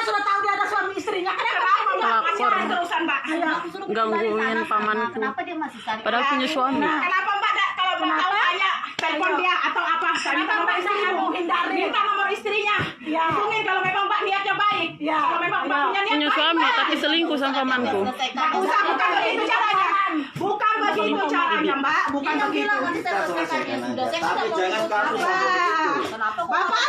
sudah tahu dia ada suami istrinya. Kenapa Mbak masih Pelakor. terusan Mbak? Gangguin pamanku. Kenapa dia masih cari? Padahal punya suami. Kenapa Mbak kalau Mbak tahu saya telepon dia atau apa? Saya minta nomor istrinya, minta nomor istrinya. Hubungin kalau memang Mbak niatnya baik. Kalau memang Mbak punya niat Punya baik. suami tapi selingkuh sama pamanku. Nggak usah, bukan begitu caranya. Bukan begitu caranya Mbak, bukan begitu. Tapi jangan kamu Bapak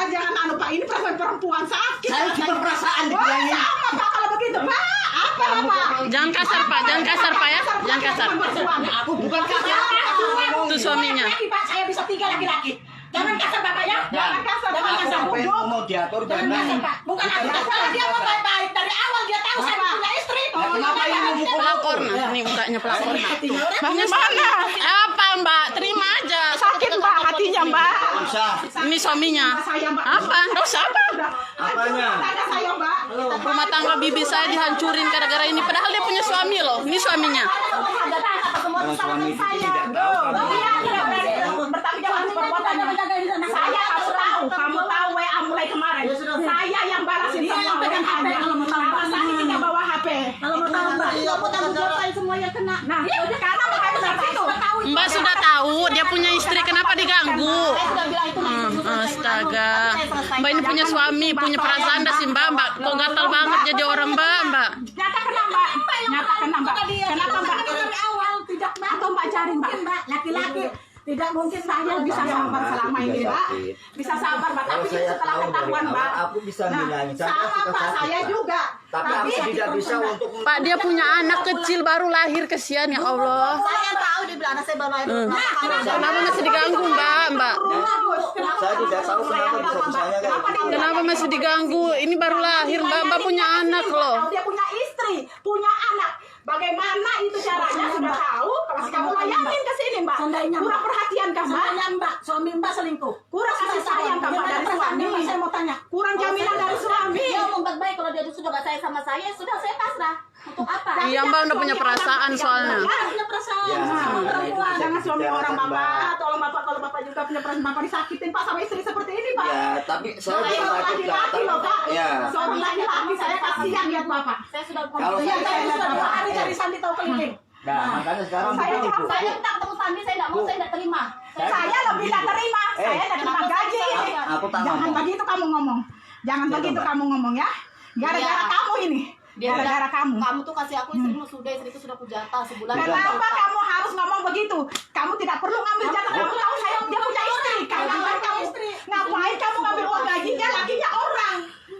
jangan anu Pak, ini perempuan sakit. Saya cuma perasaan dibilangin. Sama Pak kalau begitu Pak. Apa Pak? Jangan kasar Pak, jangan kasar Pak ya. Jangan kasar. Aku bukan kasar. Itu suaminya. Pak, saya bisa 3 laki-laki. Jangan kasar Bapak ya. Jangan kasar, jangan Aku kasar. sampai mau diatur Jangan kasar Pak. Bukan aku kasar, dia mau baik-baik dari awal dia tahu saya punya istri. Kenapa ini memukul Pelakor nah, ini mukanya pelakor. Mbaknya mana? Apa Mbak? Terima aja. Sakit Mbak hatinya Mbak. Usah. Ini suaminya. Saya Mbak. Apa? Dosa apa? Apanya? Tanya saya Mbak. Rumah tangga bibi saya dihancurin gara-gara ini. Padahal dia punya suami loh. Ini suaminya. Kalau suami itu tidak tahu kamu. Dia tidak berani bertanggung jawab atas perbuatannya. Saya kamu tahu WA mulai kemarin. Saya yang balasin semua WA-nya. Karena saya tidak bawa HP. Kalau mau tahu Mbak, aku tanggung jawab semua yang kena. Nah, karena Mbak benar itu. Mbak sudah tahu dia punya istri, kenapa diganggu? Saya sudah bilang itu Astaga. Mbak ini punya suami, punya perasaan dah sih Mbak. Mbak kok gatal banget jadi orang Mbak. Nyata kena Mbak. Nyata kena Mbak. Kenapa Mbak? dari awal tidak Atau Mbak cari Mbak. Laki-laki tidak mungkin saya bisa sabar selama ini Mbak. Bisa sabar Mbak. Tapi setelah ketahuan Mbak. Aku bisa bilangin. Sama Pak saya juga. Tapi aku tidak bisa untuk Pak dia punya anak kecil baru lahir, kesian ya Allah. Saya tahu dia bilang anak saya baru lahir. Kenapa masih diganggu Mbak? saya tidak tahu kenapa bisa-bisanya kayak gitu. Kenapa masih diganggu? Ini baru lahir Mbak punya anak loh. Dia punya istri, punya anak. Bagaimana itu caranya sudah tahu? Kalau kamu layanin ke sini Mbak. Kurang perhatian kah Mbak? Mbak, suami Mbak selingkuh. Kurang kasih sayang kah Mbak dari suami? Saya mau tanya. Kurang jaminan dari suami. Dia ngomong baik-baik kalau dia sudah gak sayang sama saya, sudah saya pasrah. Untuk apa? Iya Mbak udah punya perasaan soalnya. Punya perasaan Ya, sama perempuan. Jangan suami Jangan, orang Mbak. Bapak. Tolong Bapak kalau Bapak juga punya perasaan Bapak disakitin Pak sama istri seperti ini Pak. Ya, tapi saya Saya juga seorang sakit lah. laki-laki loh Pak. Ya. Seorang laki-laki saya kasihan lihat Bapak. Saya sudah Kalau Iya, saya- saya sudah 2 hari cari Sandi tahu keliling. Nah, makanya sekarang Saya begini, juga- Bu. saya minta ketemu Sandi, saya tidak mau, saya tidak terima. Saya lebih tak terima. Saya tidak terima gaji ini. Aku tak Jangan ngomong. begitu kamu ngomong. Jangan Iya, begitu Mbak. kamu ngomong ya. Gara-gara Iya. kamu ini. Dia Gara-gara kamu. Kamu tuh kasih aku istrimu sudah, istriku sudah kujata sebulan. Kenapa kamu harus ngomong begitu? Kamu tidak perlu ngambil jatah. Kamu tahu saya dia punya istri. Ngapain kamu istri? Ngapain kamu ngambil uang gajinya? Lakinya orang.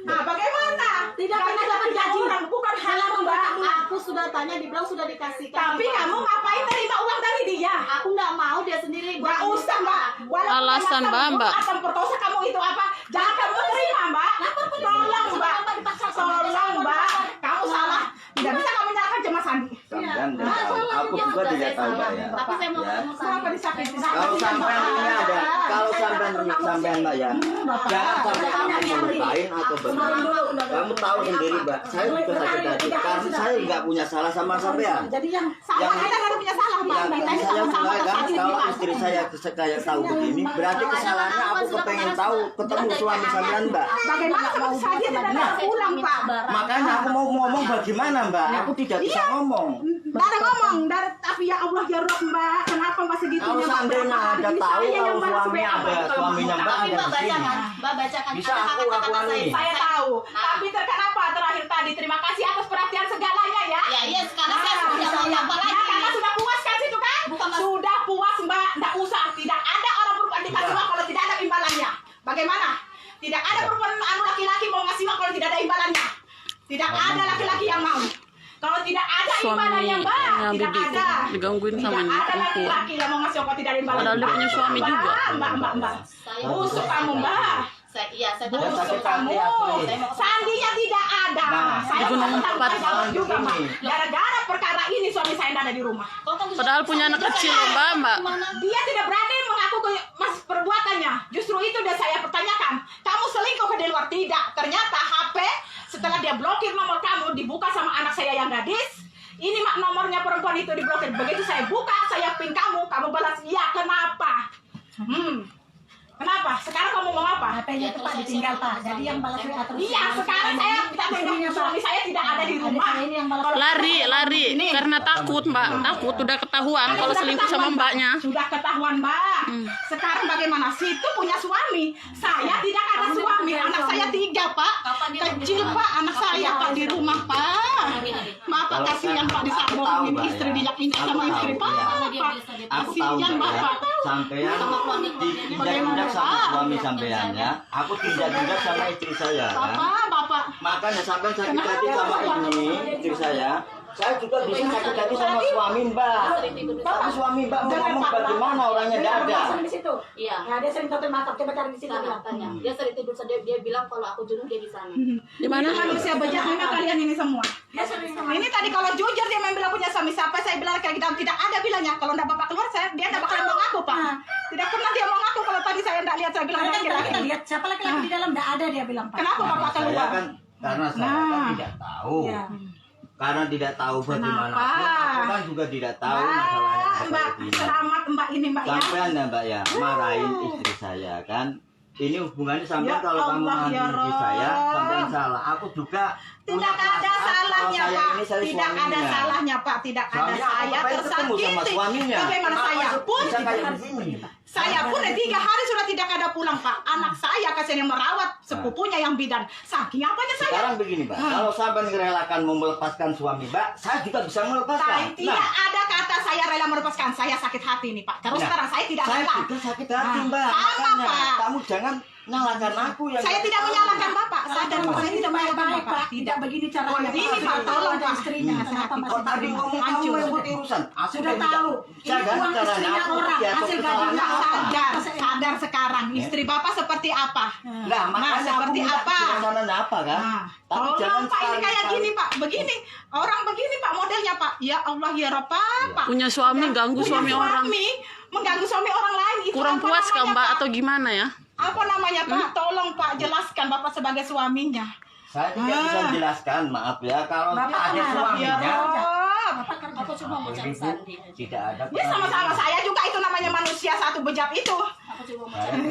Nah, bagaimana? Tidak Karena pernah dapat dapat gaji orang bukan halal Mbak. Aku sudah tanya, dibilang sudah dikasihkan. Tapi kamu ngapain terima uang dari dia? Aku nggak mau, dia sendiri. Gak usah Mbak. Walaupun Alasan, memang Mbak. kamu akan perkosa kamu itu apa? Jangan kamu terima Mbak. Tolong Mbak. Tolong Mbak. Kamu salah. Tidak bisa kamu nyalakan Jemaah Sandi. Sampean tidak tahu. Aku juga tidak tahu Mbak ya. Tapi saya mau Ya. ketemu Kenapa Sandi. disakiti? Kalau sampean ini ada, kalau sampean Mbak ya, jangan sampai kamu melupain atau bagaimana. Kamu tahu sendiri Mbak, saya juga sakit hati karena saya nggak punya salah sama sampean. Jadi yang salah Yang- kita kan punya salah Mbak. Yang Kita saya sama-sama mulai kan, sakit kalau Mbak. istri saya tahu begini, berarti kesalahannya aku kepengen tahu ketemu suami sampean Mbak. Bagaimana kalau saya tidak ada pulang Pak? Makanya aku mau ngomong bagaimana Mbak, aku tidak bisa ngomong. Dari ngomong, dari tapi ya Allah ya Rob Mbak, kenapa Mbak segitunya? Kalau Mbak? seandainya Berapa ada hari tahu saya yang kalau balas suami WA, ada, Mbak, kalau suaminya Mbak Mbak tahu. Tapi ada Mbak di sini. bacakan, Mbak bacakan. Bisa Ada aku kata-kata akuani. Saya tahu, Nah. tapi kenapa terakhir tadi terima kasih atas perhatian segalanya ya. Ya iya, sekarang saya sudah mau apa lagi? Ya, karena sudah puas kan situ kan? Bukan, Mas. Sudah puas Mbak, tidak usah. Tidak ada orang perempuan dikasih uang kalau tidak ada imbalannya. Bagaimana? Tidak ada perempuan laki-laki mau ngasih uang kalau tidak ada imbalannya. Tidak ada laki-laki yang mau. Kalau tidak ada imbalannya Mbak, Suaminya tidak bibi ada. digangguin sama Tidak ada perempuan. laki-laki yang mau ngasih uang kalau tidak ada imbalannya. Padahal dia punya suami juga. Mbak. Saya Busuk kamu Mbak. saya tahu. Busuk Busuk kamu. Saya mau Sandinya tidak ada. Nah, Saya di Gunung mau Empat. tanggung jawab juga Mbak. Ini. Gara-gara perkara ini suami saya tidak ada di rumah. Padahal punya anak kecil loh Mbak. Dia tidak berani mengaku ke mas perbuatannya. Justru itu udah saya pertanyakan. Kamu selingkuh di luar? Tidak. Ternyata HP setelah dia blokir nomor kamu dibuka sama anak saya yang gadis. Ini mak nomornya perempuan itu diblokir. Begitu saya buka, saya ping kamu balas iya. Kenapa? Kenapa? Sekarang kamu mau apa? HP-nya itu Pak ditinggal Pak. Jadi yang balas WA terus. Iya, sekarang saya minta suami saya tidak ada di rumah. Ini yang balas Lari karena takut mbak, takut udah ketahuan kalau Sudah selingkuh sama ketahuan, mbaknya. Sudah ketahuan, Mbak. Sekarang bagaimana? Situ punya suami. Saya tidak ada suami. Anak saya 3, Pak. Kecil, Pak. Anak saya, Pak, di rumah, Pak. Bapak kasihan, Pak, disambungin istri diinjak sama istri, Pak. Aku tahu Kasihan, Mbak ya, Bapak. sampean tindak-tindak sama suami sampean ya. Aku tindak-tindak sama istri saya kan. Bapak. Makanya sampean sakit hati sama ini istri saya. Saya juga bisa sakit hati sama suami Mbak. Tapi suami Mbak mau ngomong bagaimana orangnya nggak ada. di situ. Iya. Ya dia sering total makeup, coba cari di situ. Sana tanya. Dia sering tidur dia bilang kalau aku jenuh dia di sana. Di mana? Manusia bejat memang kalian ini semua. Dia sering Ini tadi kalau jujur dia memang punya suami siapa, saya bilang kayak gitu, tidak ada bilangnya. Kalau enggak bapak keluar, dia enggak bakal mau ngaku, Pak. Tidak pernah dia mau ngaku kalau tadi saya enggak lihat, saya bilang laki-laki. lihat siapa laki-laki di dalam enggak ada dia bilang Pak. Kenapa bapak Saya keluar? kan karena saya kan tidak tahu. Iya. Karena tidak tahu bagaimana Kenapa? aku kan juga tidak tahu masalahnya Mbak, seperti ini. selamat Mbak ini Mbak ya. Sampean ya Mbak ya, marahin istri saya kan. Ini hubungannya sampean Ya kalau kamu Allah, marahin ya istri saya, Rob. sampean salah. Aku juga Tidak punya ada perasaan salahnya, kalau saya Pak. ini saya Tidak ada suaminya. salahnya, Pak. Tidak ada. Suami aku Saya ngapain ketemu sama tersakiti. suaminya? Bagaimana Kenapa saya pun bisa kayak begini? Saya pun 3 hari sudah tidak ada pulang, Pak. Anak saya kasihan yang merawat sepupunya yang bidan. Saking apanya saya? Sekarang begini Mbak, kalau sampean merelakan mau melepaskan suami Mbak, saya juga bisa melepaskan. Tidak ada kata saya rela melepaskan. Saya sakit hati nih, Pak. Terus Nah, sekarang saya tidak saya rela. juga sakit hati Mbak. Sama, Makanya Pak. kamu jangan nyalakan aku yang Saya tidak menyalahkan Bapak. Sadar, Pak. Saya tidak menyalahkan baik Bapak. Pak. Tidak begini caranya. Ini Pak, tolong Pak. istrinya. Kenapa Kok masih tadi ngomong kamu Hancur. yang buat urusan? Aku Sudah tidak- tahu. Saya Ini kan uang caranya istrinya aku orang. jatuh Hasil kesalahannya gajinya apa? Sadar sekarang. Istri Bapak seperti apa? Nah, makanya seperti aku minta apa? kebijaksanaan apa kan? Nah, Tapi jangan tolong Pak, ini kayak sekali-sekali. gini Pak, begini orang begini Pak modelnya Pak. Ya Allah ya Rabb, Pak. Punya suami ganggu Punya suami orang. mengganggu suami orang lain. Itu Kurang apa puas kah namanya, mbak Pak? atau gimana ya? Apa namanya Pak? Tolong Pak jelaskan Bapak sebagai suaminya. Saya tidak bisa jelaskan, maaf ya. Kalau Bapak ada kenal, Ya suaminya, Rob. Aku cuma mau cari Sandi. tidak ada. Ya sama-sama saya juga itu namanya manusia satu bejat itu. Aku cuma mau cari.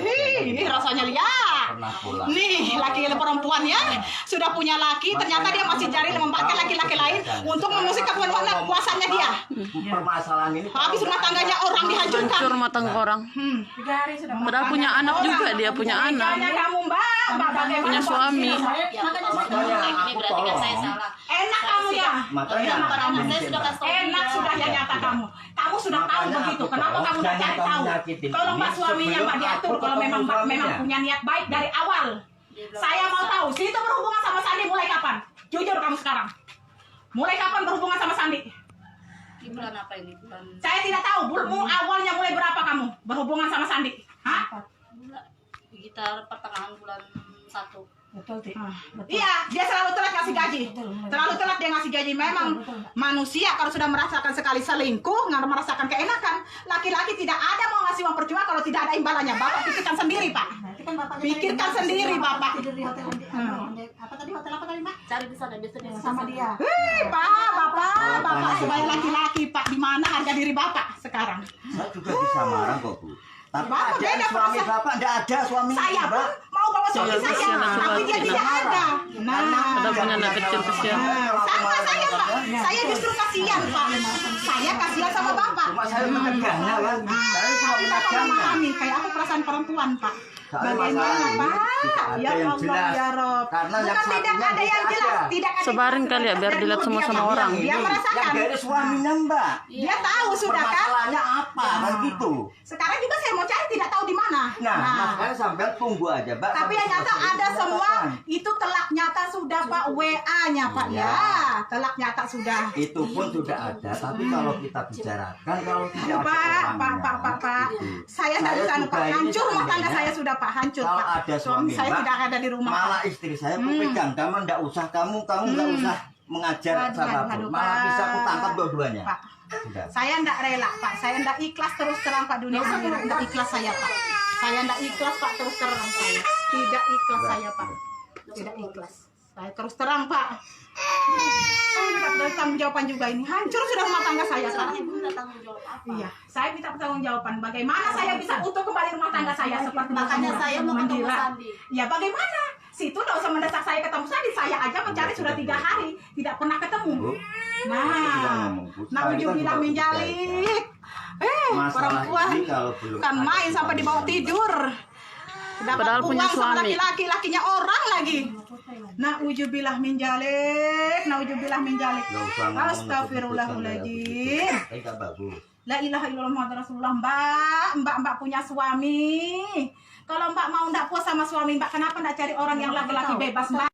Ini rasanya lihat. Pernah pulang. Nih laki perempuan ya sudah punya laki, ternyata dia masih cari memanfaatkan laki-laki lain untuk mengusik kekuasanya dia. Permasalahan ini. Habis rumah tangganya orang dihancurkan. Hancur rumah tangga orang. 3 hari sudah Pak. Padahal punya anak juga dia punya anak. Makanya kamu Mbak bagaimana Punya suami. Makanya Ini aku berarti kan saya tolong. salah. Enak kamu ya. Makanya Karena saya sudah kasih tahu Enak dia. sudah ya nyata kamu. Kamu sudah tahu Makanya begitu. aku Kenapa tolong, kamu tidak jangan cari kamu tahu? nyakitin Tolong Pak ini suaminya sebelum Pak diatur aku kalau memang ketemu memang suaminya. punya niat baik dari awal. Saya mau tahu, Situ berhubungan sama Sandi mulai kapan? Jujur kamu sekarang. Mulai kapan berhubungan sama Sandi? Di bulan apa ini? Bulan Saya tidak tahu. Awalnya mulai berapa kamu berhubungan sama Sandi? Hah? sekitar pertengahan bulan 1. Betul, Tik. Iya, dia selalu telat ngasih gaji. Terlalu telat dia ngasih gaji. Memang manusia kalau sudah merasakan sekali selingkuh, nggak merasakan keenakan. Laki-laki tidak ada mau ngasih uang percuma kalau tidak ada imbalannya. Bapak pikirkan sendiri, Pak. Nanti kan Bapaknya Pikirkan tadi sendiri, bilang, Bapak. Tidur di hotel apa tadi hotel apa tadi, Mbak? Cari di sana biasanya Sama dia. Bapak, Bapak sebagai laki-laki, Pak, di mana harga diri Bapak sekarang? Saya juga bisa marah kok Bu. Tapi Bapak ada beda suami perasaan. Bapak, tidak ada suami Saya pun Mbak. mau bawa suami Jangan saya, kasihan, tapi dia jangan. tidak ada. Ada punya anak kecil kesian. Sama saya, Pak. Saya justru kasihan, Pak. Saya kasihan sama Bapak. Cuma saya mencegahnya kan. Saya cuma Tapi Bapak mencegahnya. memahami, kayak aku perasaan perempuan, Pak. Soalnya Bagaimana, masalah ini Pak? tidak ada Ya yang Allah, jelas. ya Rob. Karena yang Bukan tidak satunya ada yang tidak jelas, ada. tidak ada. Sebarin kali ya, biar dilihat semua sama orang. Dia merasakan. Yang dari suaminya Mbak. Dia tahu sudah kan? Permasalahannya apa kan gitu. Sekarang juga saya mau cari tidak tahu di mana. Nah, makanya sampai tunggu aja Mbak. Tapi yang nyata Sampai ada selesai semua pembahasan. itu telak nyata sudah Pak, WA-nya Pak Iya. ya. Telak nyata sudah. Itu pun sudah ada, tapi kalau kita bicarakan kalau tidak ada Pak. Saya tidak bisa juga Pak. ini Hancur rumah tangga seandainya, saya sudah Pak, hancur kalau Pak. ada Suami suami saya Mbak, tidak ada di rumah. malah Pak. istri saya aku pegang, kamu enggak usah kamu enggak usah mengajar Aduh, siapapun. aduh, Malah Pak. bisa aku tangkap dua-duanya. Pak. Sudah. Saya tidak rela Pak, saya tidak ikhlas terus terang Pak, dunia akhirat tidak ikhlas saya Pak. Saya tidak ikhlas Pak terus terang saya. Tidak ikhlas saya Pak. Tidak ikhlas. Saya terus terang Pak. Saya minta pertanggungjawaban juga ini. Hancur sudah rumah tangga saya Pak. Ibu minta tanggung jawab apa? Iya, saya minta pertanggungjawaban. Bagaimana saya bisa utuh kembali rumah tangga saya seperti Makanya semula, saya mau ketemu Mandira. Sandi. Ya bagaimana? Situ tidak usah mendesak saya ketemu Sandi. Saya aja mencari sudah 3 hari tidak pernah ketemu. Bu, Nah, naujubillah min dzalik. masalah Perempuan ini kalau belum kan ada main sampai di bawah tidur. Dapat Padahal punya uang sama suami. laki-laki, lakinya orang lagi. Naujubillah min dzalik, naujubillah min dzalik. Nggak usah ngomong Astagfirullahaladzim. Enggak bagus. La ilaha illallah Muhammad Rasulullah. Mbak punya suami. Kalau Mbak mau ndak puas sama suami Mbak, kenapa ndak cari orang yang laki-laki bebas Mbak?